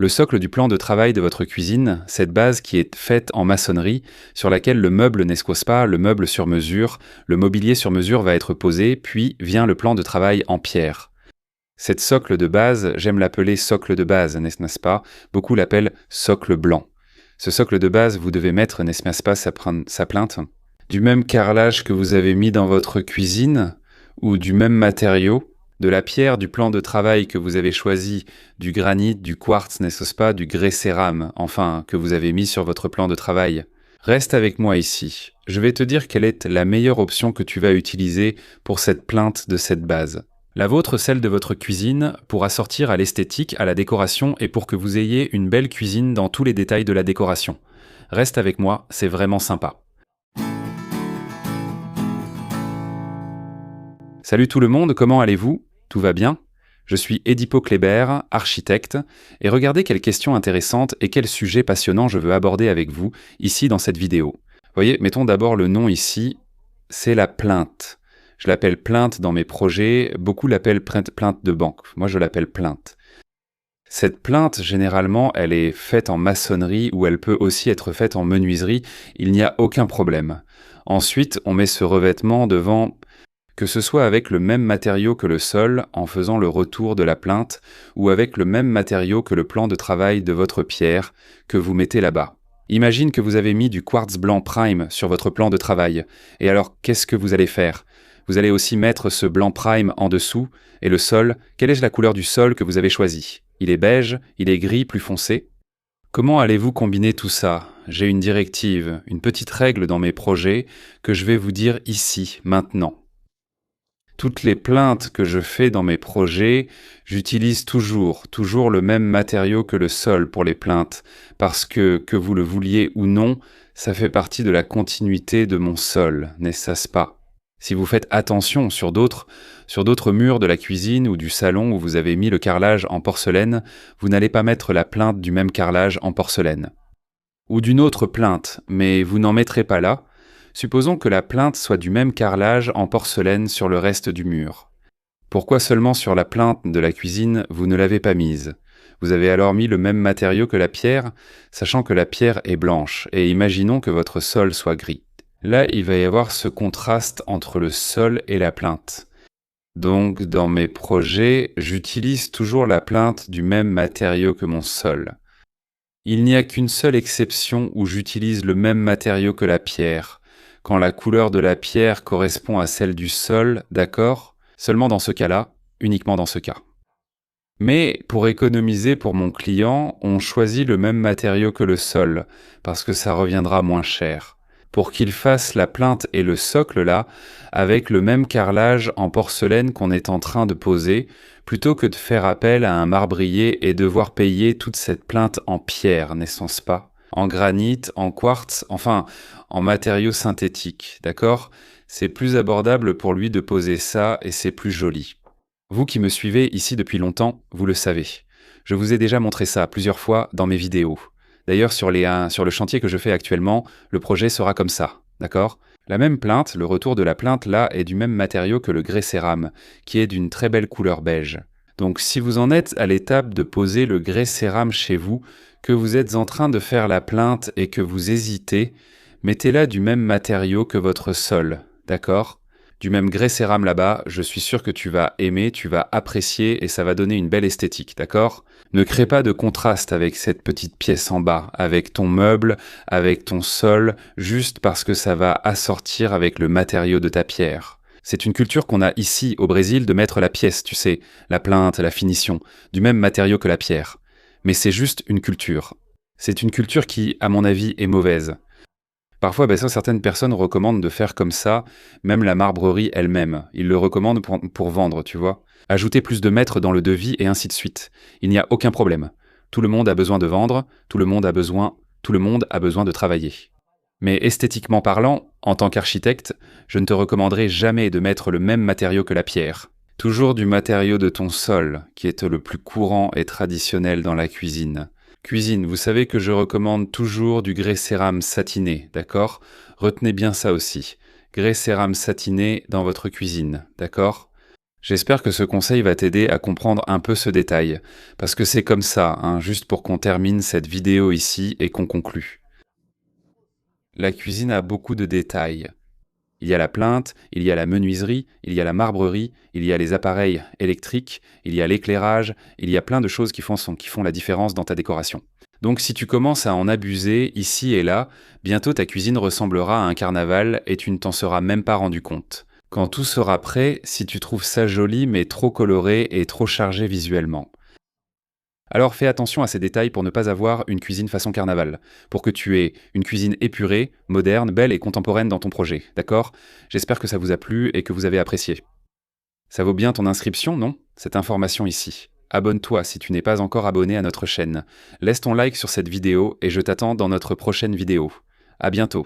Le socle du plan de travail de votre cuisine, cette base qui est faite en maçonnerie, sur laquelle le meuble n'esquosse pas, le meuble sur mesure, le mobilier sur mesure va être posé, puis vient le plan de travail en pierre. Cette socle de base, j'aime l'appeler socle de base, n'est-ce pas? Beaucoup l'appellent socle blanc. Ce socle de base, vous devez mettre, n'est-ce pas, sa plainte, du même carrelage que vous avez mis dans votre cuisine, ou du même matériau, de la pierre du plan de travail que vous avez choisi, du granit, du quartz, n'est-ce pas, du grès cérame, enfin, que vous avez mis sur votre plan de travail. Reste avec moi ici. Je vais te dire quelle est la meilleure option que tu vas utiliser pour cette plainte de cette base. La vôtre, celle de votre cuisine, pour assortir à l'esthétique, à la décoration et pour que vous ayez une belle cuisine dans tous les détails de la décoration. Reste avec moi, c'est vraiment sympa. Salut tout le monde, comment allez-vous? Tout va bien? Je suis Edipo Kléber, architecte, et regardez quelle question intéressante et quel sujet passionnant je veux aborder avec vous, ici dans cette vidéo. Voyez, mettons d'abord le nom ici, c'est la plainte. Je l'appelle plainte dans mes projets, beaucoup l'appellent plainte de banque, moi je l'appelle plainte. Cette plainte, généralement, elle est faite en maçonnerie ou elle peut aussi être faite en menuiserie, il n'y a aucun problème. Ensuite, on met ce revêtement devant, que ce soit avec le même matériau que le sol, en faisant le retour de la plainte, ou avec le même matériau que le plan de travail de votre pierre, que vous mettez là-bas. Imagine que vous avez mis du quartz blanc prime sur votre plan de travail, et alors qu'est-ce que vous allez faire? Vous allez aussi mettre ce blanc prime en dessous, et le sol, quelle est la couleur du sol que vous avez choisi? Il est beige, il est gris plus foncé? Comment allez-vous combiner tout ça? J'ai une directive, une petite règle dans mes projets que je vais vous dire ici, maintenant. Toutes les plaintes que je fais dans mes projets, j'utilise toujours le même matériau que le sol pour les plaintes, parce que vous le vouliez ou non, ça fait partie de la continuité de mon sol, n'est-ce pas? Si vous faites attention sur d'autres murs de la cuisine ou du salon où vous avez mis le carrelage en porcelaine, vous n'allez pas mettre la plainte du même carrelage en porcelaine. Ou d'une autre plainte, mais vous n'en mettrez pas là. Supposons que la plainte soit du même carrelage en porcelaine sur le reste du mur. Pourquoi seulement sur la plainte de la cuisine vous ne l'avez pas mise? Vous avez alors mis le même matériau que la pierre, sachant que la pierre est blanche, et imaginons que votre sol soit gris. Là, il va y avoir ce contraste entre le sol et la plainte. Donc, dans mes projets, j'utilise toujours la plainte du même matériau que mon sol. Il n'y a qu'une seule exception où j'utilise le même matériau que la pierre, quand la couleur de la pierre correspond à celle du sol, d'accord? Seulement dans ce cas-là, uniquement dans ce cas. Mais pour économiser pour mon client, on choisit le même matériau que le sol, parce que ça reviendra moins cher. Pour qu'il fasse la plainte et le socle là, avec le même carrelage en porcelaine qu'on est en train de poser, plutôt que de faire appel à un marbrier et devoir payer toute cette plainte en pierre, n'est-ce pas? En granit, en quartz, enfin, en matériaux synthétiques, d'accord? C'est plus abordable pour lui de poser ça et c'est plus joli. Vous qui me suivez ici depuis longtemps, vous le savez. Je vous ai déjà montré ça plusieurs fois dans mes vidéos. D'ailleurs, sur le chantier que je fais actuellement, le projet sera comme ça, d'accord? La même plainte, le retour de la plainte là, est du même matériau que le grès cérame, qui est d'une très belle couleur beige. Donc si vous en êtes à l'étape de poser le grès cérame chez vous, que vous êtes en train de faire la plainte et que vous hésitez, mettez-la du même matériau que votre sol, d'accord? Du même grès cérame là-bas, je suis sûr que tu vas aimer, tu vas apprécier et ça va donner une belle esthétique, d'accord? Ne crée pas de contraste avec cette petite pièce en bas, avec ton meuble, avec ton sol, juste parce que ça va assortir avec le matériau de ta pierre. C'est une culture qu'on a ici au Brésil de mettre la pièce, tu sais, la plainte, la finition, du même matériau que la pierre. Mais c'est juste une culture. C'est une culture qui, à mon avis, est mauvaise. Parfois, certaines personnes recommandent de faire comme ça, même la marbrerie elle-même. Ils le recommandent pour vendre, tu vois. Ajouter plus de mètres dans le devis et ainsi de suite. Il n'y a aucun problème. Tout le monde a besoin de vendre, tout le monde a besoin de travailler. Mais esthétiquement parlant, en tant qu'architecte, je ne te recommanderai jamais de mettre le même matériau que la pierre. Toujours du matériau de ton sol, qui est le plus courant et traditionnel dans la cuisine. Cuisine, vous savez que je recommande toujours du grès cérame satiné, d'accord? Retenez bien ça aussi. Grès cérame satiné dans votre cuisine, d'accord? J'espère que ce conseil va t'aider à comprendre un peu ce détail, parce que c'est comme ça, hein, juste pour qu'on termine cette vidéo ici et qu'on conclue. La cuisine a beaucoup de détails. Il y a la plinthe, il y a la menuiserie, il y a la marbrerie, il y a les appareils électriques, il y a l'éclairage, il y a plein de choses qui font la différence dans ta décoration. Donc si tu commences à en abuser ici et là, bientôt ta cuisine ressemblera à un carnaval et tu ne t'en seras même pas rendu compte. Quand tout sera prêt, si tu trouves ça joli mais trop coloré et trop chargé visuellement. Alors fais attention à ces détails pour ne pas avoir une cuisine façon carnaval, pour que tu aies une cuisine épurée, moderne, belle et contemporaine dans ton projet, d'accord? J'espère que ça vous a plu et que vous avez apprécié. Ça vaut bien ton inscription, non? Cette information ici. Abonne-toi si tu n'es pas encore abonné à notre chaîne. Laisse ton like sur cette vidéo et je t'attends dans notre prochaine vidéo. À bientôt.